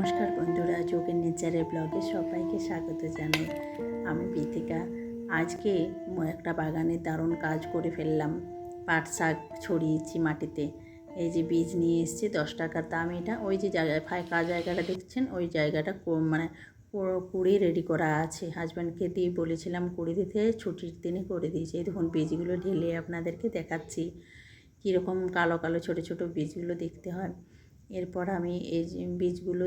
নমস্কার বন্ধুরা, যোগের নেচারের ব্লগে সবাইকে স্বাগত জানাই। আমি প্রীতিকা। আজকে একটা বাগানে দারুণ কাজ করে ফেললাম। পাট শাক ছড়িয়েছি মাটিতে। এই যে বীজ নিয়ে এসেছি, 10 টাকার দাম এটা। ওই যে জায়গায় ফাঁকা জায়গাটা দেখছেন, ওই জায়গাটা মানে কুড়ি রেডি করা আছে। হাজব্যান্ডকে দিয়ে বলেছিলাম কুড়ি দিতে, ছুটির দিনে করে দিয়েছি। এই দেখুন বীজগুলো ঢেলে আপনাদেরকে দেখাচ্ছি কীরকম কালো কালো ছোটো ছোটো বীজগুলো দেখতে হয়। এরপর আমি এই বীজগুলো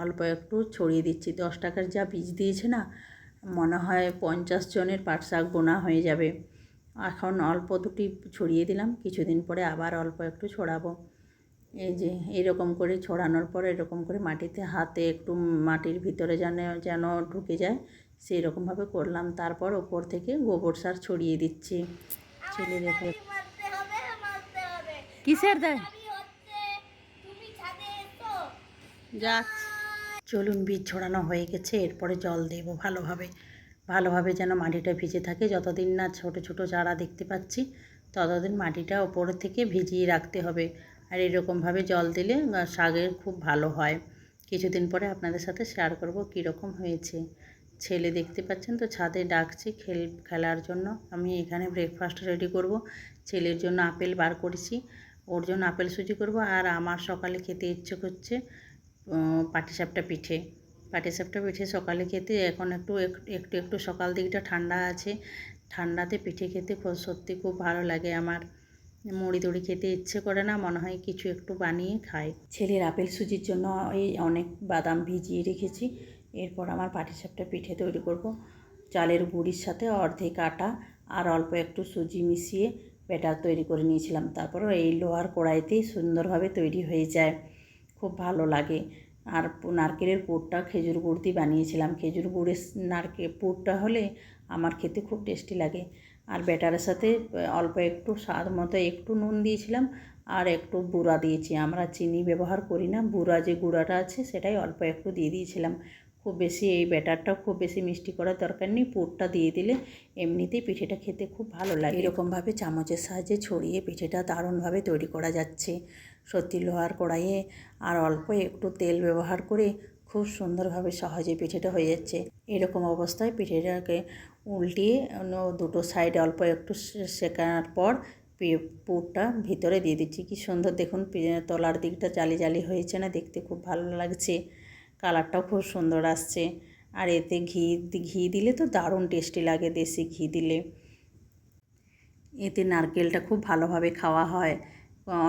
অল্প একটু ছড়িয়ে দিচ্ছি। 10 টাকার যা বীজ দিয়েছে না, মনে হয় 50 জনের পাট শাক বোনা হয়ে যাবে। এখন অল্প দুটি ছড়িয়ে দিলাম, কিছুদিন পরে আবার অল্প একটু ছড়াবো। এই যে এরকম করে ছড়ানোর পর এরকম করে মাটিতে হাতে একটু মাটির ভিতরে যেন ঢুকে যায়, সেই রকমভাবে করলাম। তারপর ওপর থেকে গোবর সার ছড়িয়ে দিচ্ছি। ছেলে দেখে কিসের দেয় যাক, চলুন বীজ ছড়ানো হয়ে গেছে। এরপরে জল দেব ভালোভাবে যেন মাটিটা ভিজে থাকে। যতদিন না ছোট ছোট চারা দেখতে পাচ্ছি ততদিন মাটিটা ওপর থেকে ভিজিয়ে রাখতে হবে। আর এরকমভাবে জল দিলে শাকের খুব ভালো হয়। কিছুদিন পরে আপনাদের সাথে শেয়ার করব কীরকম হয়েছে। ছেলে দেখতে পাচ্ছেন তো ছাদে ডাকছি খেলার জন্য। আমি এখানে ব্রেকফাস্ট রেডি করব। ছেলের জন্য আপেল বার করেছি, ওর জন্য আপেল সুজি করব। আর আমার সকালে খেতে ইচ্ছে করছে পাটিসাপটা পিঠে সকালে খেতে। এখন একটু সকাল দিকটা ঠান্ডা আছে, ঠান্ডাতে পিঠে খেতে সত্যি খুব ভালো লাগে আমার। মুড়ি টুড়ি খেতে ইচ্ছে করে না, মনে হয় কিছু একটু বানিয়ে খাই। ছেলের আপেল সুজির জন্য এই অনেক বাদাম ভিজিয়ে রেখেছি। এরপর আমার পাটিসাপটা পিঠে তৈরি করব। চালের গুঁড়ির সাথে অর্ধেক আটা আর অল্প একটু সুজি মিশিয়ে ব্যাটার তৈরি করে নিয়েছিলাম। তারপর এই লোহার কড়াইতেই সুন্দরভাবে তৈরি হয়ে যায়, খুব ভালো লাগে। আর নারকেলের পুরটা খেজুর গুড় দিয়ে বানিয়েছিলাম। খেজুর গুড়ের পুরটা হলে আমার খেতে খুব টেস্টি লাগে। আর ব্যাটারের সাথে অল্প একটু স্বাদ মতো একটু নুন দিয়েছিলাম আর একটু গুঁড়া দিয়েছি। আমরা চিনি ব্যবহার করি না, গুঁড়া যে গুঁড়াটা আছে সেটাই অল্প একটু দিয়ে দিয়েছিলাম। খুব বেশি এই ব্যাটারটা খুব বেশি মিষ্টি করার দরকার নেই, পুরটা দিয়ে দিলে এমনিতেই পিঠেটা খেতে খুব ভালো লাগে। এরকমভাবে চামচের সাহায্যে ছড়িয়ে পিঠেটা দারুণভাবে তৈরি করা যাচ্ছে। সত্যি লোহার কড়াইয়ে আর অল্প একটু তেল ব্যবহার করে খুব সুন্দরভাবে সহজে পিঠেটা হয়ে যাচ্ছে। এরকম অবস্থায় পিঠেটাকে উল্টিয়ে দুটো সাইডে অল্প একটু সেকানোর পর পুরটা ভিতরে দিয়ে দিচ্ছি। কি সুন্দর দেখুন, তলার দিকটা জালি জালি হয়েছে না, দেখতে খুব ভালো লাগছে। কালারটাও খুব সুন্দর আসছে। আর এতে ঘি দিলে তো দারুণ টেস্টি লাগে, দেশি ঘি দিলে। এতে নারকেলটা খুব ভালোভাবে খাওয়া হয়।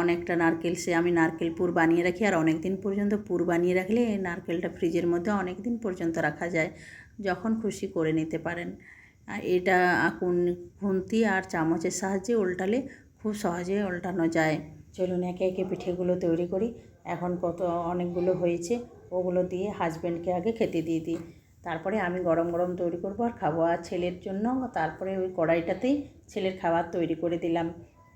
অনেকটা নারকেল আমি নারকেল পুর বানিয়ে রাখি। আর অনেক দিন পর্যন্ত পুর বানিয়ে রাখলে এই নারকেলটা ফ্রিজের মধ্যে অনেক দিন পর্যন্ত রাখা যায়, যখন খুশি করে নিতে পারেন। এটা খুন্তি আর চামচের সাহায্যে উল্টালে খুব সহজে উল্টানো যায়। চলুন একে একে পিঠেগুলো তৈরি করি। এখন অনেকগুলো হয়েছে, ওগুলো দিয়ে হাজব্যান্ডকে আগে খেতে দিয়ে দিই। তারপরে আমি গরম গরম তৈরি করবো আর খাবো। আর ছেলের জন্য তারপরে ওই কড়াইটাতেই ছেলের খাবার তৈরি করে দিলাম।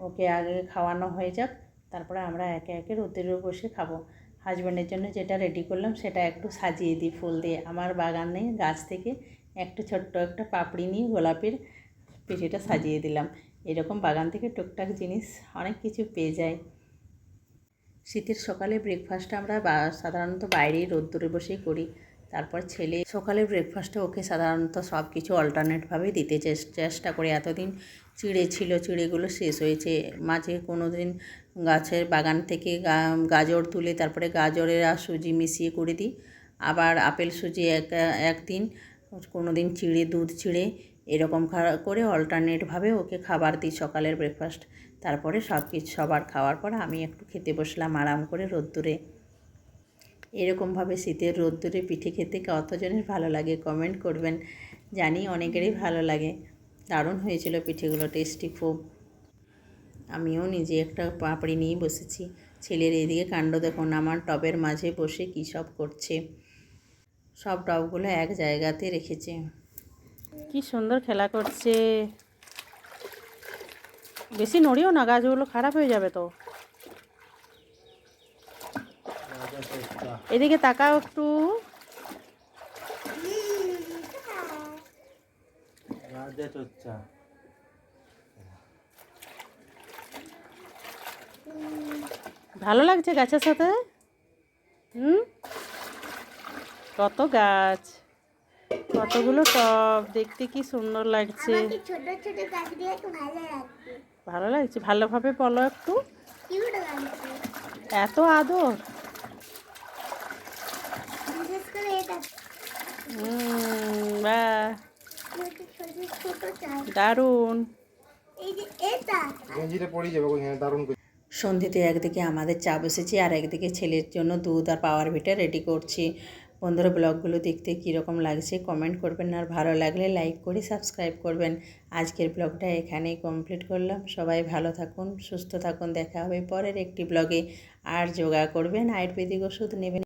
ওকে আগে খাওয়ানো হয়ে যাক, তারপরে আমরা একে একে রোদ্দুরে বসে খাবো। হাজব্যান্ডের জন্য যেটা রেডি করলাম সেটা একটু সাজিয়ে দিই ফুল দিয়ে। আমার বাগানে গাছ থেকে একটু ছোট্ট একটা পাপড়ি নিয়ে গোলাপের পিঠেটা সাজিয়ে দিলাম। এরকম বাগান থেকে টুকটাক জিনিস অনেক কিছু পেয়ে যায়। শীতের সকালে ব্রেকফাস্টটা আমরা সাধারণত বাইরেই রোদ্দুরে বসেই করি। তারপর ছেলে সকালের ব্রেকফাস্টে ওকে সাধারণত সব কিছু অল্টারনেটভাবে দিতে চেষ্টা করি। এতদিন চিড়ে ছিল, চিড়েগুলো শেষ হয়েছে। মাঝে কোনো দিন গাছের বাগান থেকে গাজর তুলে তারপরে গাজরের আর সুজি মিশিয়ে করে দিই। আবার আপেল সুজি একদিন, কোনো দিন চিড়ে দুধ চিড়ে, এরকম করে অল্টারনেটভাবে ওকে খাবার দিই সকালের ব্রেকফাস্ট। তারপরে সবার খাওয়ার পর আমি একটু খেতে বসলাম আরাম করে রোদ্দুরে। এরকমভাবে শীতের রোদ্দুরে পিঠে খেতে কতজনের ভালো লাগে কমেন্ট করবেন, জানি অনেকেরই ভালো লাগে। দারুণ হয়েছিল পিঠেগুলো, টেস্টি খুব। আমিও নিজে একটা পাপড়ি নিয়ে বসেছি। ছেলের এইদিকে কাণ্ড দেখুন, আমার টবের মাঝে বসে কী সব করছে। সব টবগুলো এক জায়গাতে রেখেছে, কি সুন্দর খেলা করছে। বেশি নড়িও না, গাছগুলো খারাপ হয়ে যাবে তো। এদিকে তাকাও একটু। ভালো লাগছে গাছের সাথে। কত গাছ, কতগুলো টব, দেখতে কি সুন্দর লাগছে। আমাকে ছোট ছোট গাছ দিয়ে একটু ভালো লাগছে। ভালো লাগছে, ভালোভাবে বলো একটু। কিউট লাগছে, এত আদর। বিশেষ করে এটা বাহ, ছোট ছোট চাই। দারুণ। এই যে এটা গেঞ্জিটা পরে যাবে ওখানে দারুণ করে। সন্ধ্যেতে একদিকে আমাদের চা বসেছি আর একদিকে ছেলের জন্য দুধ আর পাওয়ার ভিটা রেডি করছি। বন্ধুরা, ব্লগগুলো দেখতে কীরকম লাগছে কমেন্ট করবেন, আর ভালো লাগলে লাইক করে সাবস্ক্রাইব করবেন। আজকের ব্লগটা এখানেই কমপ্লিট করলাম। সবাই ভালো থাকুন, সুস্থ থাকুন, দেখা হবে পরের একটি ব্লগে। আর যোগা করবেন, আয়ুর্বেদিক ওষুধ নেবেন।